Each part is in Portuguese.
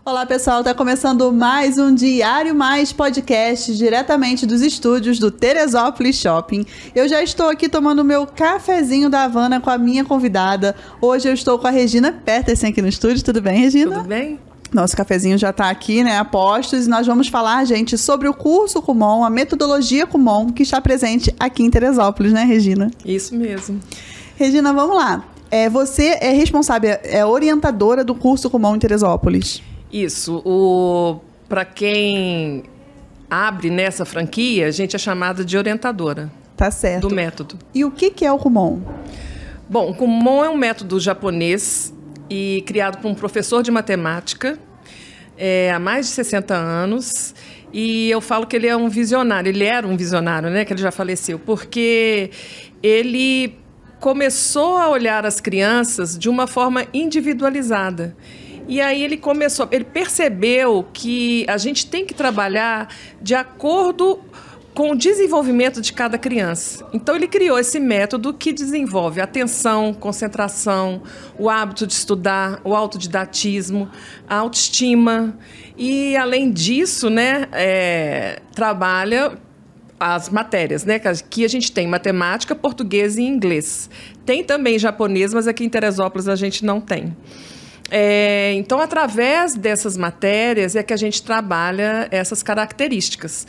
Olá, pessoal. Tá começando mais um Diário Mais podcast, diretamente dos estúdios do Teresópolis Shopping. Eu já estou aqui tomando meu cafezinho da Havana com a minha convidada. Hoje eu estou com a Regina Petersen aqui no estúdio. Tudo bem, Regina? Tudo bem. Nosso cafezinho já está aqui, né, a postos, e nós vamos falar, gente, sobre o curso Kumon, a metodologia Kumon, que está presente aqui em Teresópolis, né, Regina? Isso mesmo. Regina, vamos lá. Você é responsável, é orientadora do curso Kumon em Teresópolis. Isso. Para quem abre nessa franquia, a gente é chamada de orientadora. Tá certo. Do método. E o que é o Kumon? Bom, o Kumon é um método japonês e criado por um professor de matemática há mais de 60 anos. E eu falo que ele é um visionário. Ele era um visionário, né? Que ele já faleceu. Porque ele começou a olhar as crianças de uma forma individualizada. E aí ele percebeu que a gente tem que trabalhar de acordo com o desenvolvimento de cada criança. Então ele criou esse método que desenvolve atenção, concentração, o hábito de estudar, o autodidatismo, a autoestima. E além disso, né, trabalha as matérias, né? Que a gente tem matemática, português e inglês. Tem também japonês, mas aqui em Teresópolis a gente não tem. Então, através dessas matérias é que a gente trabalha essas características.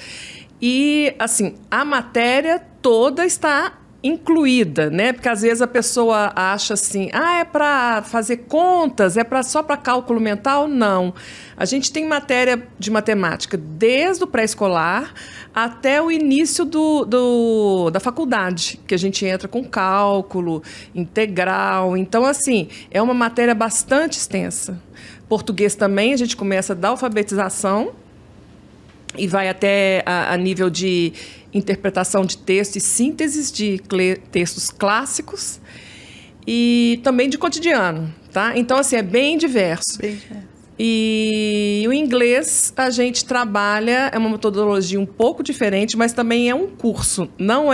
E, assim, a matéria toda está incluída, né? Porque às vezes a pessoa acha assim, é para fazer contas, só para cálculo mental? Não. A gente tem matéria de matemática desde o pré-escolar até o início da faculdade, que a gente entra com cálculo, integral. Então, assim, é uma matéria bastante extensa. Português também, a gente começa da alfabetização e vai até a nível de interpretação de texto e sínteses de textos clássicos e também de cotidiano, tá? Então, assim, é bem diverso. Bem diverso. E o inglês a gente trabalha, é uma metodologia um pouco diferente, mas também é um curso. Não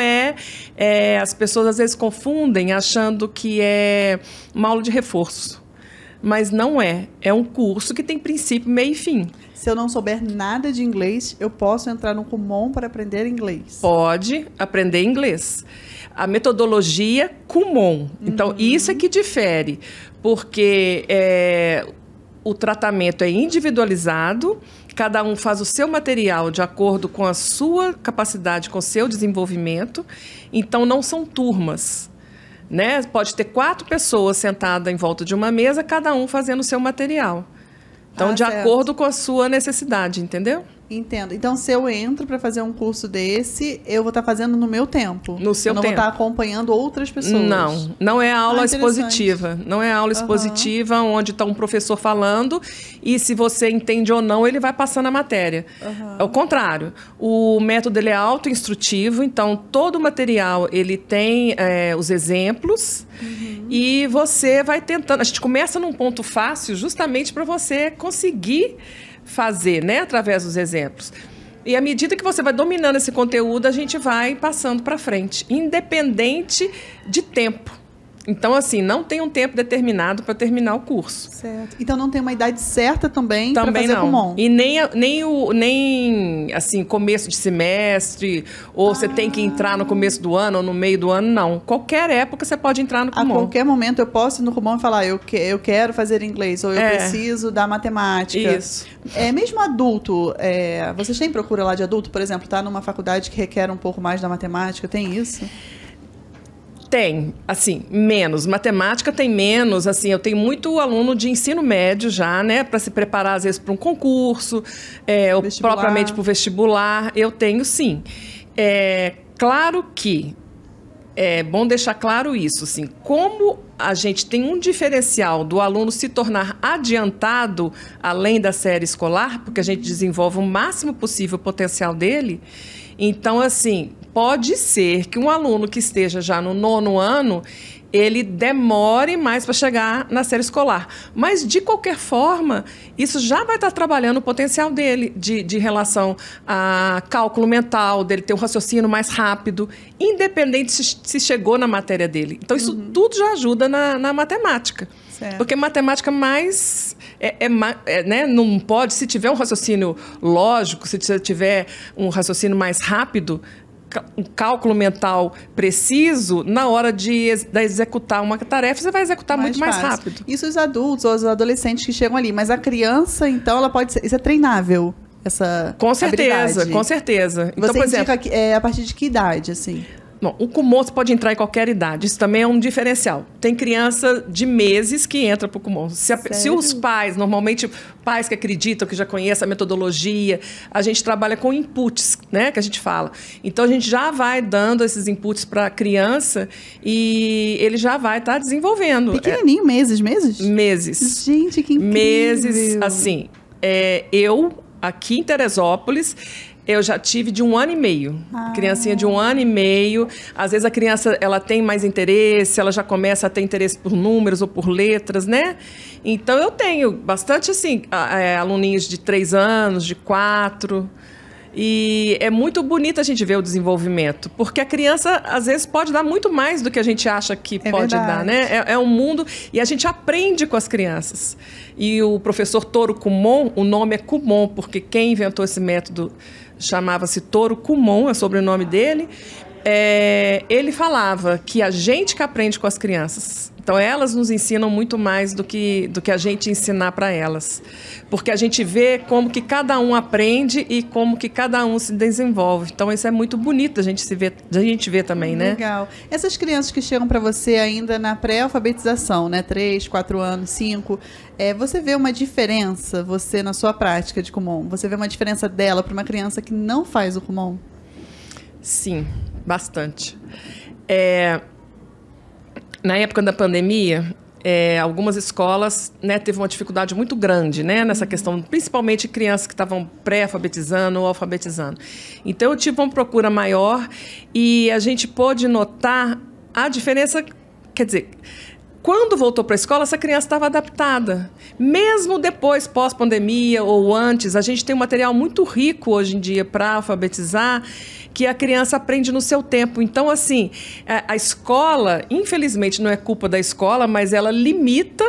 as pessoas às vezes confundem achando que é uma aula de reforço. Mas não é. É um curso que tem princípio, meio e fim. Se eu não souber nada de inglês, eu posso entrar no Kumon para aprender inglês? Pode aprender inglês. A metodologia Kumon. Então, isso é que difere. Porque o tratamento é individualizado, cada um faz o seu material de acordo com a sua capacidade, com o seu desenvolvimento. Então, não são turmas, né? Pode ter 4 pessoas sentadas em volta de uma mesa, cada um fazendo o seu material. Então, de acordo com a sua necessidade, entendeu? Entendo. Então, se eu entro para fazer um curso desse, eu vou estar fazendo no meu tempo. No seu tempo. Eu não vou estar acompanhando outras pessoas. Não é aula expositiva. Não é aula expositiva onde está um professor falando e se você entende ou não, ele vai passando a matéria. É o contrário. O método ele é autoinstrutivo, então todo o material ele tem os exemplos e você vai tentando. A gente começa num ponto fácil justamente para você conseguir fazer, né, através dos exemplos. E à medida que você vai dominando esse conteúdo, a gente vai passando para frente, independente de tempo. Então, assim, não tem um tempo determinado para terminar o curso. Certo. Então, não tem uma idade certa também para fazer Kumon? E nem assim, começo de semestre, ou você tem que entrar no começo do ano ou no meio do ano, não. Qualquer época você pode entrar no Kumon. A qualquer momento eu posso ir no Kumon e falar, eu quero fazer inglês, ou eu preciso da matemática. Isso. Mesmo adulto, vocês têm procura lá de adulto, por exemplo, tá numa faculdade que requer um pouco mais da matemática, tem isso? Tem, assim, menos. Matemática tem menos, assim, eu tenho muito aluno de ensino médio já, né, para se preparar, às vezes, para um concurso, ou propriamente para o vestibular. Eu tenho, sim. Claro que é bom deixar claro isso, assim, como a gente tem um diferencial do aluno se tornar adiantado além da série escolar, porque a gente desenvolve o máximo possível o potencial dele. Então, assim, pode ser que um aluno que esteja já no 9º ano, ele demore mais para chegar na série escolar. Mas, de qualquer forma, isso já vai estar trabalhando o potencial dele de relação a cálculo mental, dele ter um raciocínio mais rápido, independente se chegou na matéria dele. Então, isso tudo já ajuda na matemática. Certo. Porque matemática mais... né? Não pode, se tiver um raciocínio lógico, se você tiver um raciocínio mais rápido, um cálculo mental preciso, na hora de executar uma tarefa, você vai executar muito mais rápido. Isso os adultos ou os adolescentes que chegam ali. Mas a criança, então, ela pode ser... Isso é treinável, essa Com certeza, habilidade. com certeza. Então, Você por exemplo, indica a partir de que idade, assim? Bom, o Kumon você pode entrar em qualquer idade. Isso também é um diferencial. Tem criança de meses que entra para o Kumon. Se os pais, normalmente pais que acreditam, que já conhecem a metodologia, a gente trabalha com inputs, né, que a gente fala. Então, a gente já vai dando esses inputs para a criança e ele já vai estar desenvolvendo. Pequenininho, meses? Meses. Gente, que incrível. Meses, assim. Eu, aqui em Teresópolis... Eu já tive de 1 ano e meio. Criancinha de 1 ano e meio. Às vezes a criança ela tem mais interesse, ela já começa a ter interesse por números ou por letras, né? Então eu tenho bastante assim, aluninhos de 3 anos, de 4. E é muito bonito a gente ver o desenvolvimento, porque a criança, às vezes, pode dar muito mais do que a gente acha que pode dar, né? É um mundo, e a gente aprende com as crianças. E o professor Toru Kumon, o nome é Kumon, porque quem inventou esse método chamava-se Toru Kumon, é o sobrenome dele. Ele falava que a gente que aprende com as crianças. Então, elas nos ensinam muito mais do que a gente ensinar para elas. Porque a gente vê como que cada um aprende e como que cada um se desenvolve. Então, isso é muito bonito a gente ver também, né? Legal. Essas crianças que chegam para você ainda na pré-alfabetização, né? 3, 4 anos, 5, você vê uma diferença, você na sua prática de Kumon, você vê uma diferença dela para uma criança que não faz o Kumon? Sim, bastante. Na época da pandemia, algumas escolas, né, teve uma dificuldade muito grande, né, nessa questão, principalmente crianças que estavam pré-alfabetizando ou alfabetizando. Então, eu tive uma procura maior e a gente pôde notar a diferença, quer dizer... Quando voltou para a escola, essa criança estava adaptada. Mesmo depois, pós-pandemia ou antes, a gente tem um material muito rico hoje em dia para alfabetizar, que a criança aprende no seu tempo. Então, assim, a escola, infelizmente, não é culpa da escola, mas ela limita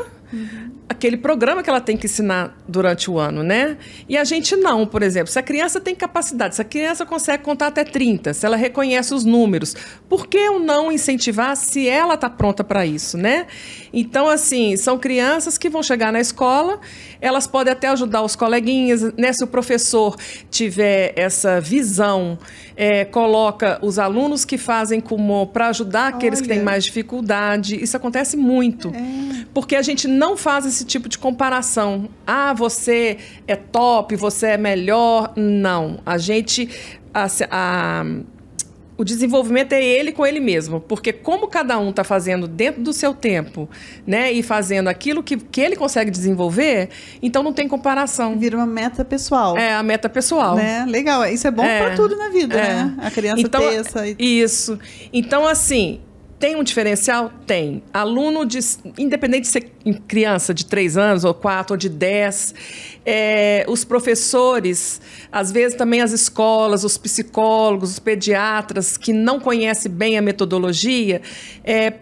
aquele programa que ela tem que ensinar durante o ano, né? E a gente não, por exemplo. Se a criança tem capacidade, se a criança consegue contar até 30, se ela reconhece os números, por que eu não incentivar se ela está pronta para isso, né? Então, assim, são crianças que vão chegar na escola, elas podem até ajudar os coleguinhas, né? Se o professor tiver essa visão, coloca os alunos que fazem Kumon para ajudar aqueles que têm mais dificuldade. Isso acontece muito. Porque a gente não faz esse tipo de comparação. Ah, você é top, você é melhor. Não. A gente... O desenvolvimento é ele com ele mesmo, porque como cada um está fazendo dentro do seu tempo, né, e fazendo aquilo que ele consegue desenvolver, então não tem comparação. Vira uma meta pessoal. A meta pessoal. Né? Legal, isso é bom para tudo na vida, né? A criança então, ter essa... Isso. Então, assim... Tem um diferencial? Tem. Aluno, independente de ser criança de 3 anos, ou 4, ou de 10, os professores, às vezes também as escolas, os psicólogos, os pediatras, que não conhecem bem a metodologia,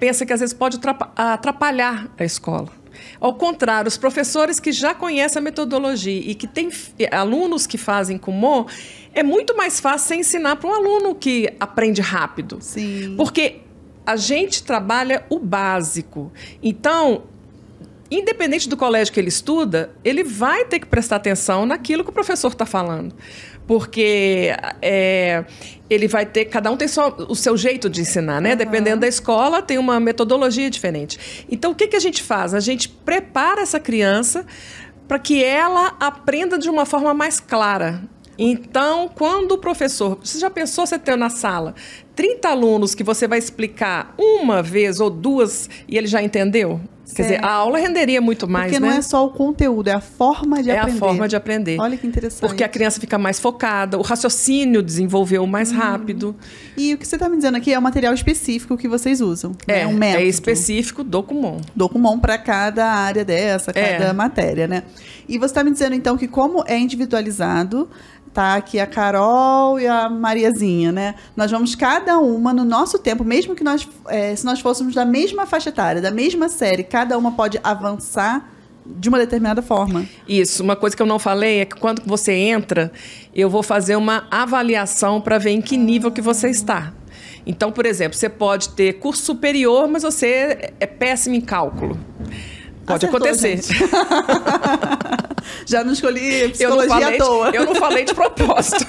pensam que às vezes pode atrapalhar a escola. Ao contrário, os professores que já conhecem a metodologia e que têm alunos que fazem Kumon, é muito mais fácil você ensinar para um aluno que aprende rápido. Sim. Porque a gente trabalha o básico. Então, independente do colégio que ele estuda, ele vai ter que prestar atenção naquilo que o professor está falando. Porque ele vai ter... Cada um tem o seu jeito de ensinar, né? Dependendo da escola, tem uma metodologia diferente. Então, o que a gente faz? A gente prepara essa criança para que ela aprenda de uma forma mais clara. Então, quando o professor... Você já pensou você ter na sala 30 alunos que você vai explicar uma vez ou 2 e ele já entendeu? Quer dizer, a aula renderia muito mais, porque né? não é só o conteúdo, é a forma de aprender. É a forma de aprender. Olha que interessante. Porque a criança fica mais focada, o raciocínio desenvolveu mais rápido. E o que você está me dizendo aqui é um material específico que vocês usam. Um método. É específico do Kumon. Do Kumon para cada área dessa, cada matéria, né? E você está me dizendo, então, que como é individualizado... Tá aqui a Carol e a Mariazinha, né? Nós vamos cada uma no nosso tempo, mesmo que se nós fôssemos da mesma faixa etária, da mesma série, cada uma pode avançar de uma determinada forma. Isso. Uma coisa que eu não falei é que quando você entra, eu vou fazer uma avaliação para ver em que nível que você está. Então, por exemplo, você pode ter curso superior, mas você é péssimo em cálculo. Pode acontecer. Já não escolhi psicologia à toa. Eu não falei de propósito.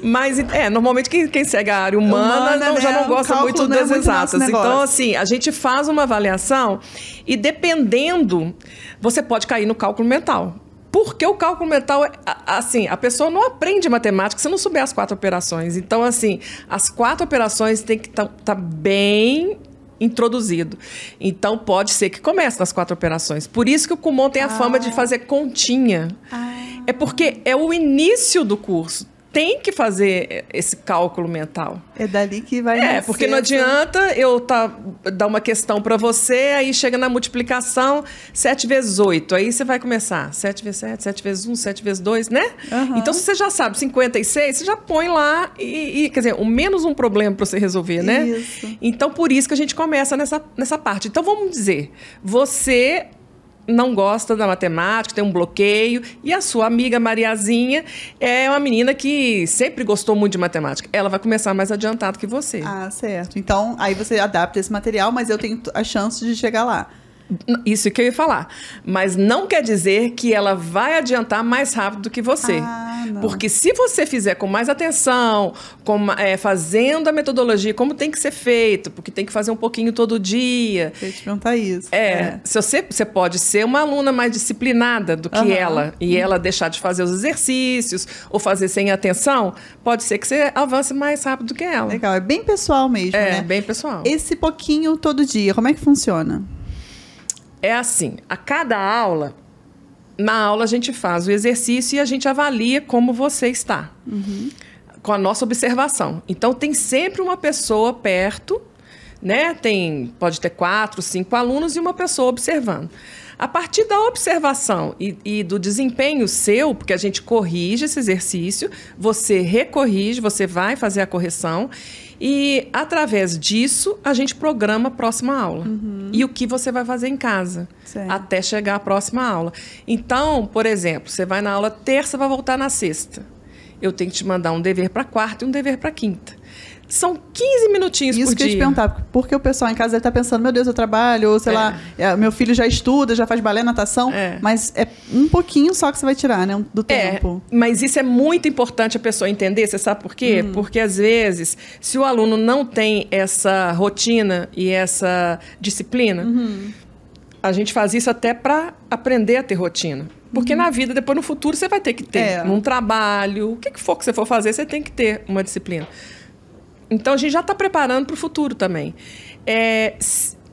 Mas, normalmente quem segue a área humana né? já não gosta muito das exatas. Então, assim, a gente faz uma avaliação e, dependendo, você pode cair no cálculo mental. Porque o cálculo mental, assim, a pessoa não aprende matemática se não souber as 4 operações. Então, assim, as 4 operações têm que estar bem introduzido. Então, pode ser que comece nas 4 operações. Por isso que o Kumon tem a fama de fazer continha. É porque é o início do curso. Tem que fazer esse cálculo mental. É dali que vai nascer. Porque não adianta eu dar uma questão para você, aí chega na multiplicação, 7 vezes 8. Aí você vai começar 7 vezes 7, 7 vezes 1, 7 vezes 2, né? Uhum. Então, se você já sabe 56, você já põe lá quer dizer, o menos um problema para você resolver, né? Isso. Então, por isso que a gente começa nessa parte. Então, vamos dizer, você não gosta da matemática, tem um bloqueio, e a sua amiga Mariazinha é uma menina que sempre gostou muito de matemática. Ela vai começar mais adiantado que você. Ah, certo. Então, aí você adapta esse material, mas eu tenho a chance de chegar lá. Isso que eu ia falar. Mas não quer dizer que ela vai adiantar mais rápido do que você. Não. Porque se você fizer com mais atenção, fazendo a metodologia como tem que ser feito, porque tem que fazer um pouquinho todo dia. Eu ia te perguntar isso. Se você pode ser uma aluna mais disciplinada do que ela, e ela deixar de fazer os exercícios, ou fazer sem atenção, pode ser que você avance mais rápido do que ela. Legal, é bem pessoal mesmo, né? É, bem pessoal. Esse pouquinho todo dia, como é que funciona? É assim, a cada aula, na aula a gente faz o exercício e a gente avalia como você está, com a nossa observação. Então, tem sempre uma pessoa perto, né? Pode ter 4, 5 alunos e uma pessoa observando. A partir da observação e do desempenho seu, porque a gente corrige esse exercício, você recorrige, você vai fazer a correção e, através disso, a gente programa a próxima aula. E o que você vai fazer em casa, até chegar à próxima aula. Então, por exemplo, você vai na aula terça, vai voltar na sexta. Eu tenho que te mandar um dever para quarta e um dever para quinta. São 15 minutinhos por dia. Isso que eu ia te perguntar, porque o pessoal em casa está pensando, meu Deus, eu trabalho, ou sei lá, meu filho já estuda, já faz balé, natação, mas é um pouquinho só que você vai tirar, né, do tempo. Mas isso é muito importante a pessoa entender, você sabe por quê? Porque, às vezes, se o aluno não tem essa rotina e essa disciplina, a gente faz isso até para aprender a ter rotina. Porque na vida, depois no futuro, você vai ter que ter. Num trabalho, o que for que você for fazer, você tem que ter uma disciplina. Então, a gente já está preparando para o futuro também.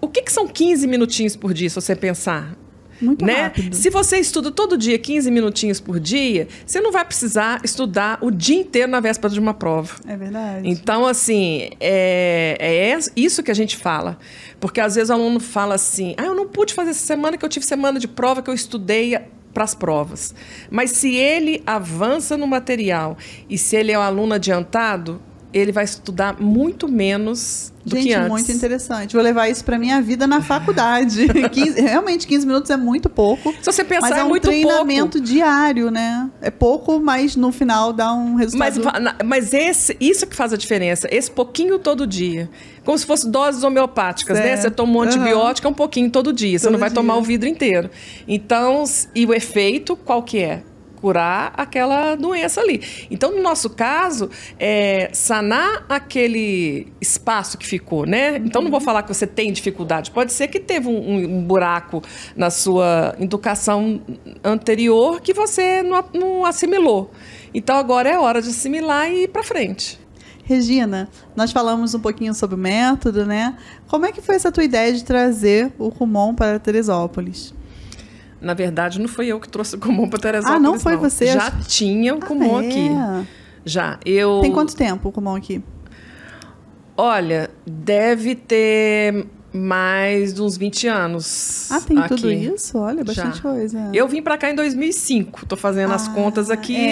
O que são 15 minutinhos por dia, se você pensar? Muito rápido. Se você estuda todo dia 15 minutinhos por dia, você não vai precisar estudar o dia inteiro na véspera de uma prova. É verdade. Então, assim, é isso que a gente fala. Porque, às vezes, o aluno fala assim, eu não pude fazer essa semana que eu tive semana de prova, que eu estudei para as provas. Mas se ele avança no material e se ele é um aluno adiantado, ele vai estudar muito menos do que antes. Gente, muito interessante. Vou levar isso para minha vida na faculdade. Realmente, 15 minutos é muito pouco. Se você pensar, mas é muito pouco. um treinamento diário, né? É pouco, mas no final dá um resultado. Mas isso que faz a diferença. Esse pouquinho todo dia. Como se fosse doses homeopáticas, né? Você toma um antibiótico um pouquinho todo dia. Você não vai tomar o vidro inteiro. Então, e o efeito, qual que é? Curar aquela doença ali. Então, no nosso caso, sanar aquele espaço que ficou, né? Então, não vou falar que você tem dificuldade. Pode ser que teve um buraco na sua educação anterior que você não assimilou. Então, agora é hora de assimilar e ir para frente. Regina, nós falamos um pouquinho sobre o método, né? Como é que foi essa tua ideia de trazer o Kumon para Teresópolis? Na verdade, não foi eu que trouxe o Kumon para Teresópolis. Não foi você? Já tinha o Kumon aqui. Já. Tem quanto tempo o Kumon aqui? Olha, deve ter mais de uns 20 anos. Ah, tem aqui. tudo isso? Olha, bastante coisa. Eu vim pra cá em 2005. Tô fazendo as contas aqui.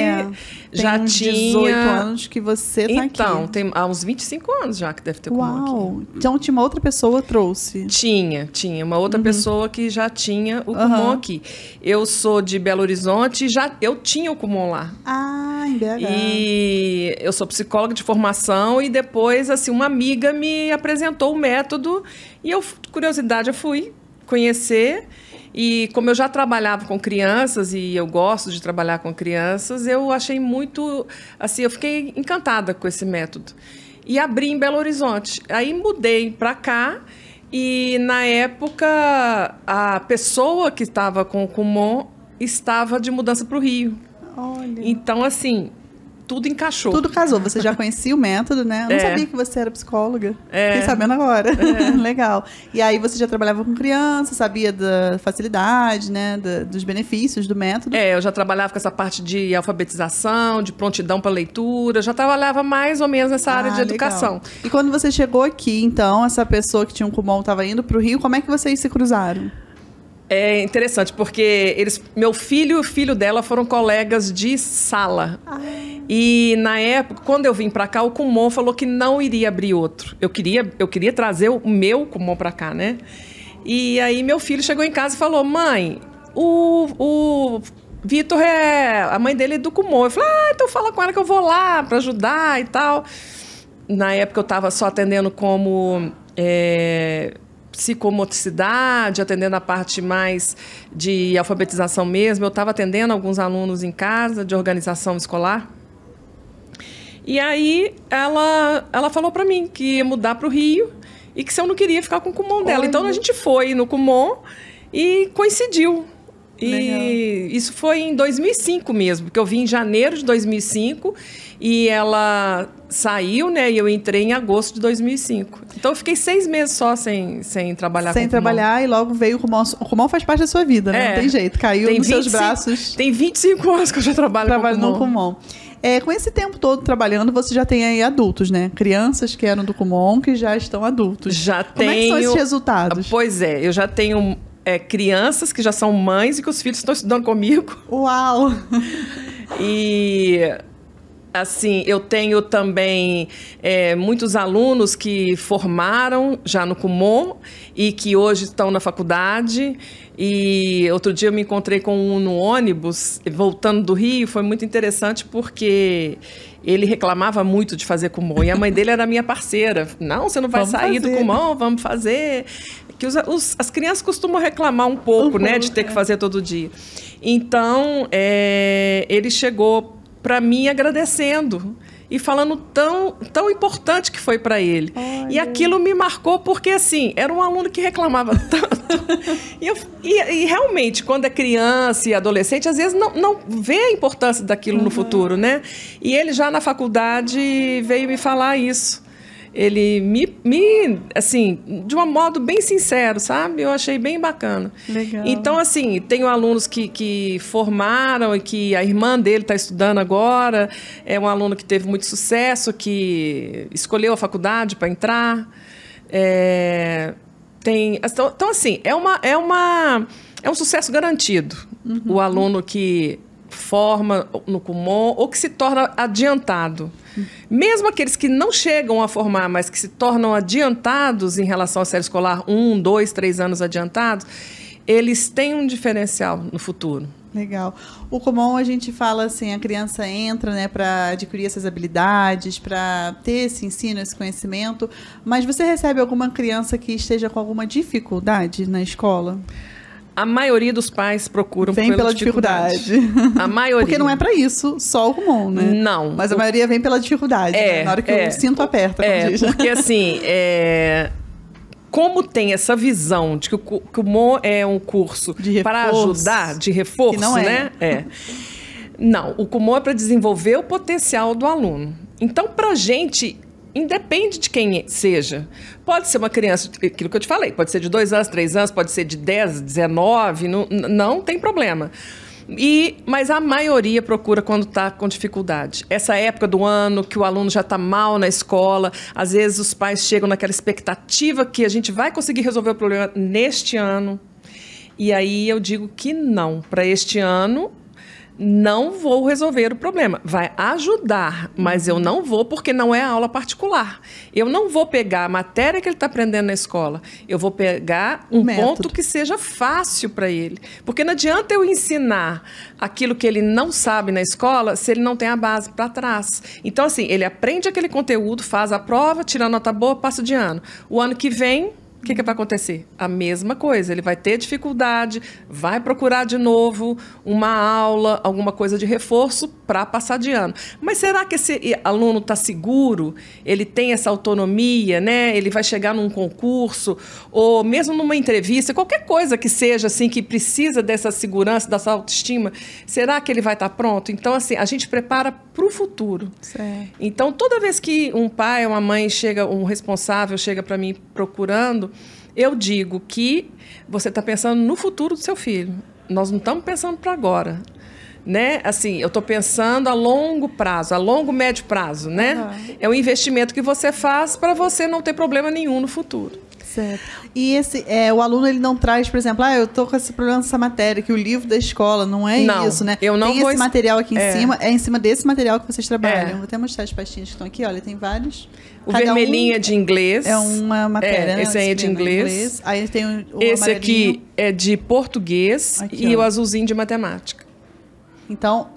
Já tem uns tinha 18 anos que você tá aqui. Então, tem há uns 25 anos já que deve ter Kumon aqui. Uau! Então, tinha uma outra pessoa trouxe. Tinha uma outra pessoa que já tinha o Kumon aqui. Eu sou de Belo Horizonte, eu tinha o Kumon lá. Ah, em BH. E eu sou psicóloga de formação e depois, assim, uma amiga me apresentou o método e eu, curiosidade, eu fui conhecer. E como eu já trabalhava com crianças e eu gosto de trabalhar com crianças, eu achei muito, assim, eu fiquei encantada com esse método. E abri em Belo Horizonte. Aí mudei para cá e, na época, a pessoa que estava com o Kumon estava de mudança para o Rio. Olha. Então, assim, tudo encaixou. Tudo casou. Você já conhecia o método, né? Eu não sabia que você era psicóloga. Fiquei sabendo agora. Legal. E aí você já trabalhava com criança, sabia da facilidade, né? Dos benefícios do método. Eu já trabalhava com essa parte de alfabetização, de prontidão para leitura. Já trabalhava mais ou menos nessa área de educação. Legal. E quando você chegou aqui, então, essa pessoa que tinha um Kumon estava indo para o Rio, como é que vocês se cruzaram? É interessante, porque meu filho e o filho dela foram colegas de sala. E, na época, quando eu vim para cá, o Kumon falou que não iria abrir outro. Eu queria trazer o meu Kumon para cá, né? E aí, meu filho chegou em casa e falou, mãe, o Vitor a mãe dele é do Kumon. Eu falei, então fala com ela que eu vou lá para ajudar e tal. Na época, eu estava só atendendo como... psicomotricidade, atendendo a parte mais de alfabetização mesmo. Eu estava atendendo alguns alunos em casa, de organização escolar. E aí, ela falou para mim que ia mudar para o Rio e que se eu não queria ficar com o Kumon dela. Então, a gente foi no Kumon e coincidiu. E isso foi em 2005 mesmo, porque eu vim em janeiro de 2005 e ela saiu, né? E eu entrei em agosto de 2005. Então eu fiquei 6 meses só sem trabalhar com o Kumon. Sem trabalhar e logo veio o Kumon. O Kumon faz parte da sua vida, né? Não tem jeito, caiu nos seus braços. Tem 25 anos que eu já trabalho no Kumon. Com esse tempo todo trabalhando, você já tem aí adultos, né? Crianças que eram do Kumon que já estão adultos. Já tenho. Como é que são esses resultados? Pois é, eu já tenho... crianças que já são mães e que os filhos estão estudando comigo. Uau! E, assim, eu tenho também muitos alunos que formaram já no Kumon e que hoje estão na faculdade. E outro dia eu me encontrei com um no ônibus, voltando do Rio. Foi muito interessante porque ele reclamava muito de fazer Kumon. E a mãe dele era minha parceira. Não, você não vai sair do Kumon, vamos fazer... que as crianças costumam reclamar um pouco, né, de ter que fazer todo dia. Então, ele chegou para mim agradecendo e falando tão importante que foi para ele. Olha. E aquilo me marcou porque, assim, era um aluno que reclamava tanto. e realmente, quando é criança e adolescente, às vezes não vê a importância daquilo no futuro, né? E ele já na faculdade veio me falar isso. Ele assim, de um modo bem sincero, sabe? Eu achei bem bacana. Legal. Então, assim, tenho alunos que formaram e que a irmã dele está estudando agora. É um aluno que teve muito sucesso, que escolheu a faculdade para entrar. Então, assim, é um sucesso garantido. O aluno que forma no Kumon ou que se torna adiantado. Mesmo aqueles que não chegam a formar, mas que se tornam adiantados em relação à série escolar, 1, 2, 3 anos adiantados, eles têm um diferencial no futuro. Legal. O Kumon, a gente fala assim, a criança entra, né, para adquirir essas habilidades, para ter esse ensino, esse conhecimento, mas você recebe alguma criança que esteja com alguma dificuldade na escola? A maioria dos pais procuram pela dificuldade. A maioria. Porque não é para isso só o Kumon, né? Não. Mas a maioria vem pela dificuldade, né? Na hora que o cinto aperta. Porque assim, como tem essa visão de que o Kumon é um curso para ajudar, de reforço, que não né? Não, o Kumon é para desenvolver o potencial do aluno. Então, para a gente... Independe de quem seja. Pode ser uma criança, aquilo que eu te falei, pode ser de 2 anos, 3 anos, pode ser de 10, 19, não tem problema. Mas a maioria procura quando está com dificuldade. Essa época do ano que o aluno já está mal na escola, às vezes os pais chegam naquela expectativa que a gente vai conseguir resolver o problema neste ano. E aí eu digo que não, para este ano não vou resolver o problema. Vai ajudar, mas eu não vou porque não é aula particular. Eu não vou pegar a matéria que ele está aprendendo na escola. Eu vou pegar um ponto que seja fácil para ele. Porque não adianta eu ensinar aquilo que ele não sabe na escola se ele não tem a base para trás. Então, assim, ele aprende aquele conteúdo, faz a prova, tira a nota boa, passa de ano. O ano que vem, o que vai acontecer? A mesma coisa. Ele vai ter dificuldade, vai procurar de novo uma aula, alguma coisa de reforço para passar de ano. Mas será que esse aluno está seguro? Ele tem essa autonomia, né? Ele vai chegar num concurso ou mesmo numa entrevista, qualquer coisa que seja assim, que precisa dessa segurança, dessa autoestima, será que ele vai estar pronto? Então, assim, a gente prepara para o futuro. Certo. Então, toda vez que um pai ou uma mãe chega, um responsável chega para mim procurando, eu digo que você está pensando no futuro do seu filho. Nós não estamos pensando para agora, né? Assim, eu estou pensando a longo prazo, a longo, médio prazo, né? Uhum. É um investimento que você faz para você não ter problema nenhum no futuro. Certo. E o aluno, ele não traz, por exemplo, eu estou com esse problema nessa matéria, que o livro da escola não é isso, né? Eu não tem vou... esse material aqui em cima, é em cima desse material que vocês trabalham. Eu vou até mostrar as pastinhas que estão aqui, olha, tem vários. O vermelhinho é de inglês. É uma matéria, né? Esse aí é de inglês. Aí tem o esse amarelinho. Aqui é de português e o azulzinho de matemática. Então,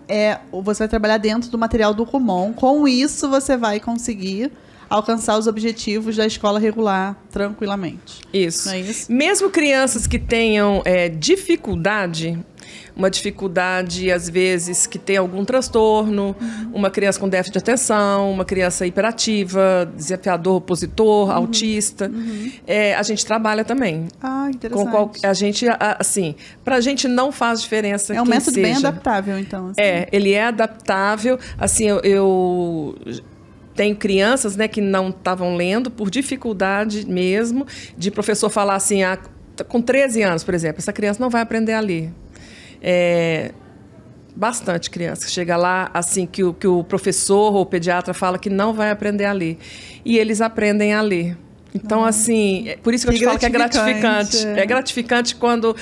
você vai trabalhar dentro do material do Kumon. Com isso, você vai conseguir alcançar os objetivos da escola regular tranquilamente. Isso. Não é isso? Mesmo crianças que tenham dificuldade, uma dificuldade, às vezes, que tem algum transtorno, uma criança com déficit de atenção, uma criança hiperativa, desafiador, opositor, autista, a gente trabalha também. Ah, interessante. A gente, assim, pra gente não faz diferença. É um método bem adaptável, então. Assim. Ele é adaptável. Assim, eu tenho crianças, né, que não estavam lendo por dificuldade mesmo, de professor falar assim, com 13 anos, por exemplo, essa criança não vai aprender a ler. Bastante criança que chega lá, assim, que o professor ou o pediatra fala que não vai aprender a ler. E eles aprendem a ler. Então, assim, por isso que eu te falo que é gratificante. É gratificante quando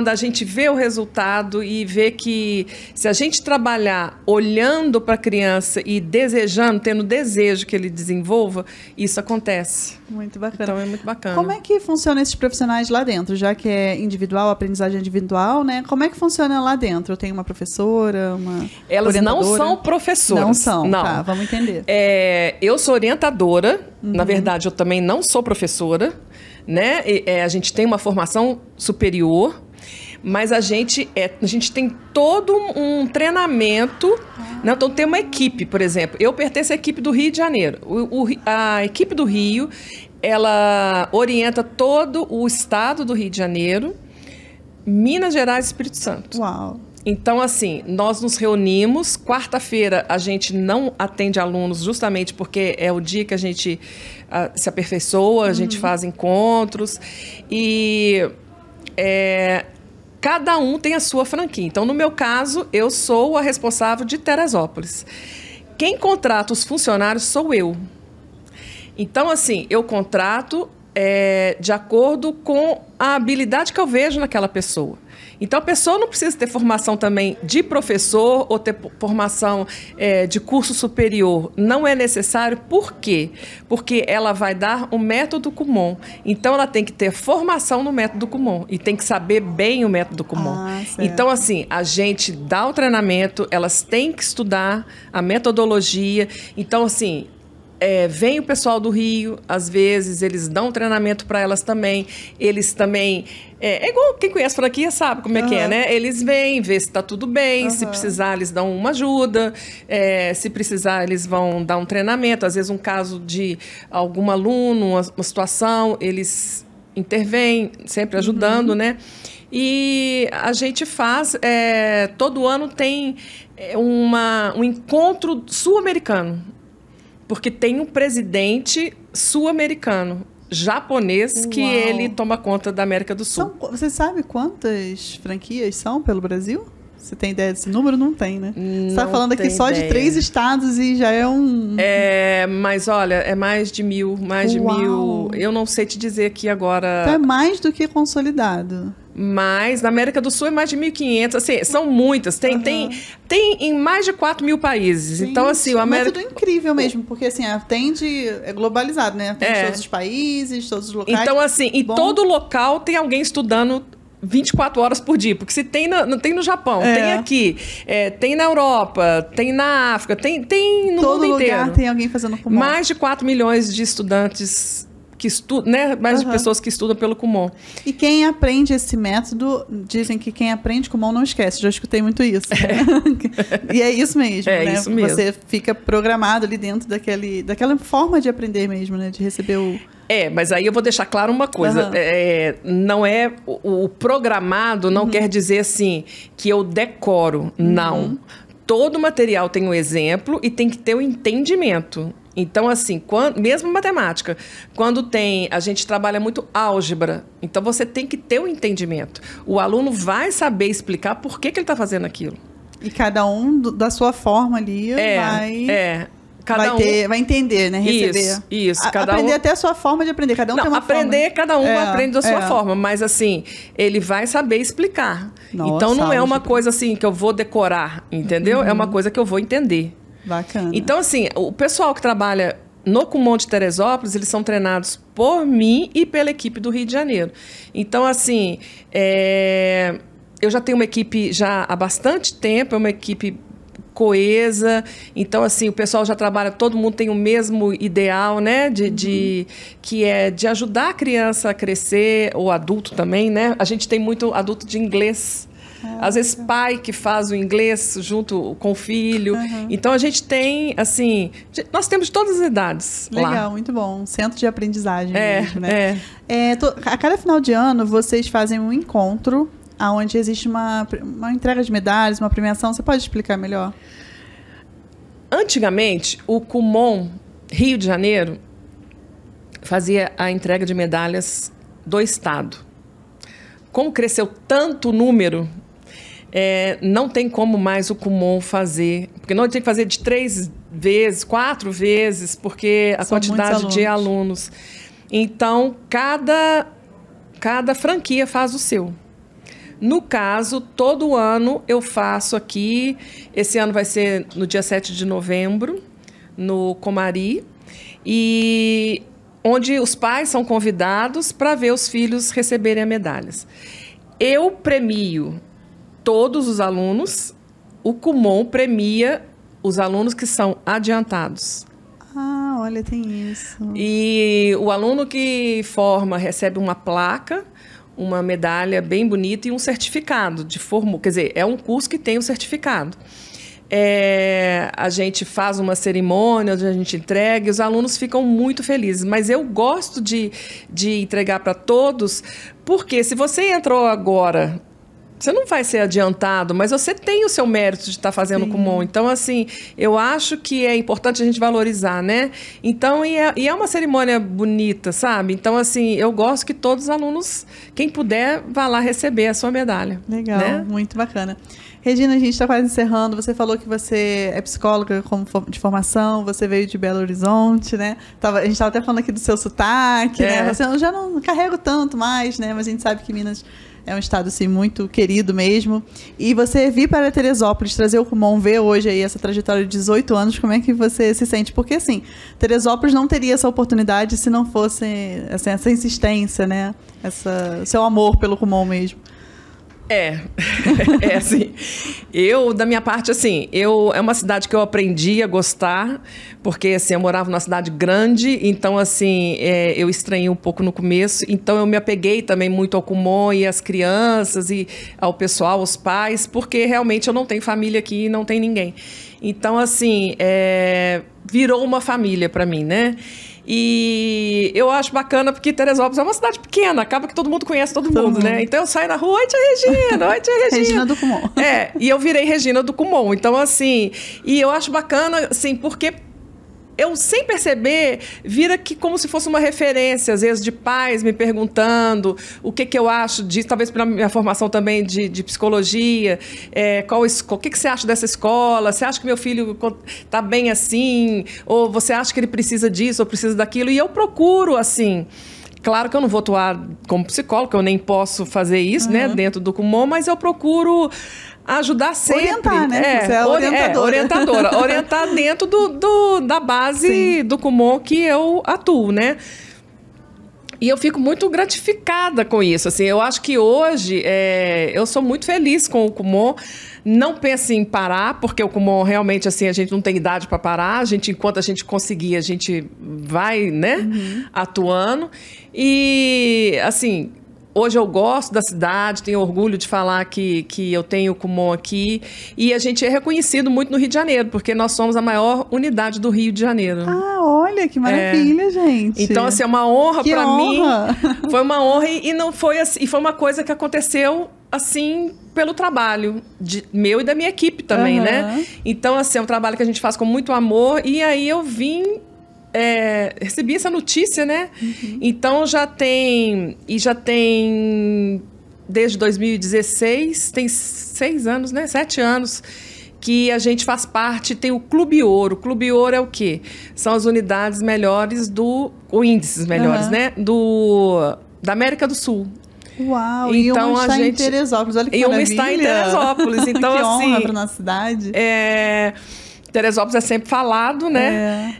a gente vê o resultado e vê que se a gente trabalhar olhando para a criança e desejando, tendo desejo que ele desenvolva, isso acontece. Muito bacana. Então, é muito bacana. Como é que funcionam esses profissionais lá dentro? Já que é individual, aprendizagem individual, né? Como é que funciona lá dentro? Eu tenho uma professora, uma Elas orientadora? não são professoras. Não são, não. Tá, vamos entender. Eu sou orientadora. Na verdade, eu também não sou professora, né? A gente tem uma formação superior, mas a gente tem todo um treinamento. Né? Então, tem uma equipe, por exemplo. Eu pertenço à equipe do Rio de Janeiro. A equipe do Rio, ela orienta todo o estado do Rio de Janeiro, Minas Gerais e Espírito Santo. Uau! Então, assim, nós nos reunimos. Quarta-feira a gente não atende alunos justamente porque é o dia que a gente se aperfeiçoa, a gente faz encontros e cada um tem a sua franquia. Então, no meu caso, eu sou a responsável de Teresópolis. Quem contrata os funcionários sou eu. Então, assim, eu contrato de acordo com a habilidade que eu vejo naquela pessoa. Então, a pessoa não precisa ter formação também de professor ou ter formação de curso superior. Não é necessário. Por quê? Porque ela vai dar o método Kumon. Então, ela tem que ter formação no método Kumon e tem que saber bem o método Kumon. Então, assim, a gente dá o treinamento, elas têm que estudar a metodologia. Então, assim... vem o pessoal do Rio, às vezes eles dão treinamento para elas também. Eles também... É igual quem conhece por aqui sabe como é que é, né? Eles vêm, vê se está tudo bem, se precisar eles dão uma ajuda, se precisar eles vão dar um treinamento. Às vezes um caso de algum aluno, uma situação, eles intervêm, sempre ajudando, né? E a gente faz... todo ano tem um encontro sul-americano. Porque tem um presidente sul-americano, japonês, que ele toma conta da América do Sul. Você sabe quantas franquias são pelo Brasil? Você tem ideia desse número? Não tem, né? Você tá Não falando aqui tem só de ideia. 3 estados e já é um... Mas olha, é mais de 1.000, mais de Uau. 1.000. Eu não sei te dizer aqui agora. Então é mais do que consolidado. Mas na América do Sul é mais de 1.500. Assim, são muitas. Tem em mais de 4.000 países. Então, assim, o É um América... método incrível mesmo, porque assim, é globalizado, né? Tem todos os países, todos os locais. Então, assim, em Bom. todo local tem alguém estudando 24 horas por dia. Porque se tem tem no Japão, tem aqui, tem na Europa, tem na África, tem no Todo mundo lugar inteiro. tem alguém fazendo Kumon. Mais de 4 milhões de estudantes que estudam, né? Mais de pessoas que estudam pelo Kumon. E quem aprende esse método, dizem que quem aprende Kumon não esquece. Já escutei muito isso. E é isso mesmo, É né? isso mesmo. Você fica programado ali dentro daquela forma de aprender mesmo, né? De receber o... Mas aí eu vou deixar claro uma coisa. Não é... O programado não quer dizer, assim, que eu decoro. Não. Todo material tem um exemplo e tem que ter o entendimento. Então, assim, mesmo matemática, a gente trabalha muito álgebra, então você tem que ter o entendimento. O aluno vai saber explicar por que ele está fazendo aquilo. E cada um da sua forma ali vai entender, né? Receber. Isso. Aprender até a sua forma de aprender. Cada um tem uma forma. Cada um aprende da sua forma, mas assim, ele vai saber explicar. Nossa, então não é uma álgebra. coisa assim que eu vou decorar, entendeu? É uma coisa que eu vou entender. Bacana. Então, assim, o pessoal que trabalha no Kumon de Teresópolis, eles são treinados por mim e pela equipe do Rio de Janeiro. Então, assim, eu já tenho uma equipe já há bastante tempo, é uma equipe coesa. Então, assim, o pessoal já trabalha, todo mundo tem o mesmo ideal, né? Que é de ajudar a criança a crescer, ou adulto também, né? A gente tem muito adulto de inglês. Às vezes pai que faz o inglês junto com o filho. Então a gente tem, assim, nós temos todas as idades. Legal, lá. muito bom. Um centro de aprendizagem mesmo, né? A cada final de ano vocês fazem um encontro onde existe uma entrega de medalhas, uma premiação. Você pode explicar melhor? Antigamente, o Kumon Rio de Janeiro fazia a entrega de medalhas do estado. Como cresceu tanto o número, não tem como mais o Kumon fazer, porque não tem que fazer de 3 vezes, 4 vezes, porque a quantidade de alunos. Então, cada franquia faz o seu. No caso, todo ano eu faço aqui, esse ano vai ser no dia 7 de novembro, no Comari, e onde os pais são convidados para ver os filhos receberem as medalhas. Eu premio todos os alunos, o Kumon premia os alunos que são adiantados. Ah, olha, tem isso. E o aluno que forma recebe uma placa, uma medalha bem bonita e um certificado de quer dizer, é um curso que tem um certificado. A gente faz uma cerimônia onde a gente entrega e os alunos ficam muito felizes. Mas eu gosto de entregar para todos, porque se você entrou agora, você não vai ser adiantado, mas você tem o seu mérito de estar fazendo Kumon. Então, assim, eu acho que é importante a gente valorizar, né? Então, e é uma cerimônia bonita, sabe? Então, assim, eu gosto que todos os alunos, quem puder, vá lá receber a sua medalha. Legal, né? Muito bacana. Regina, a gente está quase encerrando. Você falou que você é psicóloga de formação, você veio de Belo Horizonte, né? A gente estava até falando aqui do seu sotaque, né? Você já não carrego tanto mais, né? Mas a gente sabe que Minas é um estado, assim, muito querido mesmo. E você vir para Teresópolis, trazer o Kumon, ver hoje aí essa trajetória de 18 anos, como é que você se sente? Porque, assim, Teresópolis não teria essa oportunidade se não fosse assim, essa insistência, né? Seu amor pelo Kumon mesmo. Assim, da minha parte, assim, é uma cidade que eu aprendi a gostar, porque, assim, eu morava numa cidade grande, então, assim, eu estranhei um pouco no começo, então eu me apeguei também muito ao Kumon e às crianças e ao pessoal, aos pais, porque realmente eu não tenho família aqui, não tem ninguém. Então, assim, virou uma família para mim, né? E eu acho bacana porque Teresópolis é uma cidade pequena, acaba que todo mundo conhece todo mundo, né? Então eu saio na rua, oi tia Regina, oi tia Regina. Regina do Kumon. E eu virei Regina do Kumon. Então, assim, e eu acho bacana, assim, porque eu, sem perceber, vira que como se fosse uma referência, às vezes, de pais me perguntando o que eu acho disso, talvez pela minha formação também de psicologia, o que você acha dessa escola? Você acha que meu filho está bem assim? Ou você acha que ele precisa disso ou precisa daquilo? E eu procuro, assim... Claro que eu não vou atuar como psicóloga, eu nem posso fazer isso, né, dentro do Kumon, mas eu procuro ajudar sempre. Orientar, né? Você é orientadora. Orientadora. Orientar dentro da base Sim. do Kumon que eu atuo, né? E eu fico muito gratificada com isso. Assim, eu acho que hoje eu sou muito feliz com o Kumon. Não pense em parar, porque o Kumon realmente, assim, a gente não tem idade para parar. Enquanto a gente conseguir, a gente vai, né, atuando. E, assim, hoje eu gosto da cidade, tenho orgulho de falar que eu tenho o Kumon aqui. E a gente é reconhecido muito no Rio de Janeiro, porque nós somos a maior unidade do Rio de Janeiro. Ah, olha, que maravilha, gente. Então, assim, é uma honra para mim. Foi uma honra e não foi assim, e foi uma coisa que aconteceu assim pelo trabalho meu e da minha equipe também, né? Então, assim, é um trabalho que a gente faz com muito amor. E aí eu recebi essa notícia, né? Então já tem desde 2016, tem 6 anos, né? 7 anos que a gente faz parte, tem o Clube Ouro. O Clube Ouro é o quê? São as unidades melhores ou índices melhores, né? Da América do Sul. Uau, então, e uma está em Teresópolis, olha que maravilha. E uma está em Teresópolis. Então, que assim, honra para nossa cidade. Teresópolis é sempre falado, né?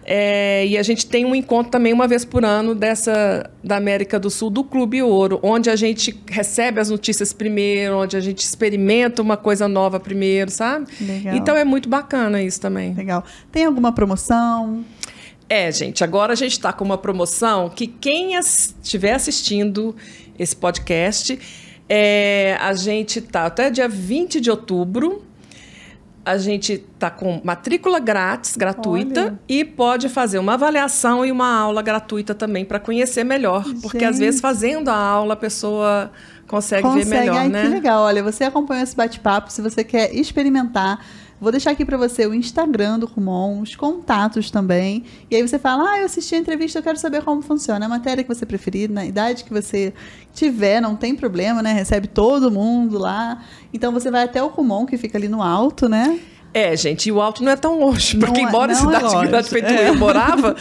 E a gente tem um encontro também uma vez por ano da América do Sul, do Clube Ouro, onde a gente recebe as notícias primeiro, onde a gente experimenta uma coisa nova primeiro, sabe? Legal. Então é muito bacana isso também. Legal. Tem alguma promoção? Gente, agora a gente está com uma promoção que quem estiver assistindo esse podcast, a gente está até dia 20 de outubro, a gente está com matrícula gratuita. Olha. E pode fazer uma avaliação e uma aula gratuita também para conhecer melhor. Porque às vezes fazendo a aula a pessoa consegue ver melhor, né? Que legal. Olha, você acompanhou esse bate-papo, se você quer experimentar, vou deixar aqui para você o Instagram do Kumon, os contatos também. E aí você fala, eu assisti a entrevista, eu quero saber como funciona. A matéria que você preferir, na idade que você tiver, não tem problema, né? Recebe todo mundo lá. Então você vai até o Kumon, que fica ali no alto, né? Gente, e o alto não é tão longe. Porque embora a cidade grande feito eu morava,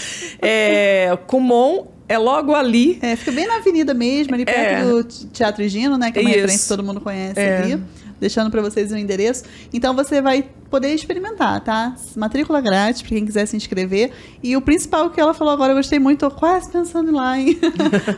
Kumon é logo ali. Fica bem na avenida mesmo, ali perto do Teatro Higino, né? Que é uma referência que todo mundo conhece ali. Deixando para vocês o endereço. Então, você vai poder experimentar, tá? Matrícula grátis, para quem quiser se inscrever. E o principal que ela falou agora, eu gostei muito, tô quase pensando lá,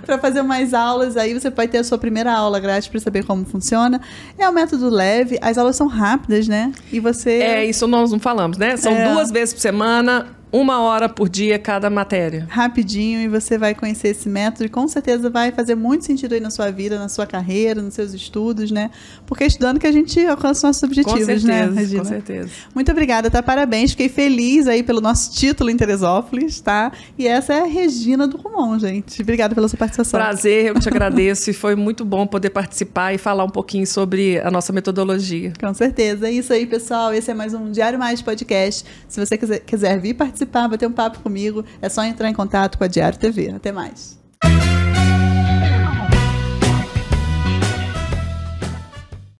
para fazer mais aulas. Aí você vai ter a sua primeira aula grátis para saber como funciona. É um método leve, as aulas são rápidas, né? E você... isso nós não falamos, né? São 2 vezes por semana, 1 hora por dia cada matéria. Rapidinho, e você vai conhecer esse método e com certeza vai fazer muito sentido aí na sua vida, na sua carreira, nos seus estudos, né? Porque é estudando que a gente alcança nossos objetivos, com certeza, né, Regina? Com certeza. Muito obrigada, tá? Parabéns, fiquei feliz aí pelo nosso título em Teresópolis, tá? E essa é a Regina do Kumon, gente. Obrigada pela sua participação. Prazer, eu te agradeço e foi muito bom poder participar e falar um pouquinho sobre a nossa metodologia. Com certeza. É isso aí, pessoal. Esse é mais um Diário Mais Podcast. Se você quiser vir participar, bater um papo comigo, é só entrar em contato com a Diário TV. Até mais.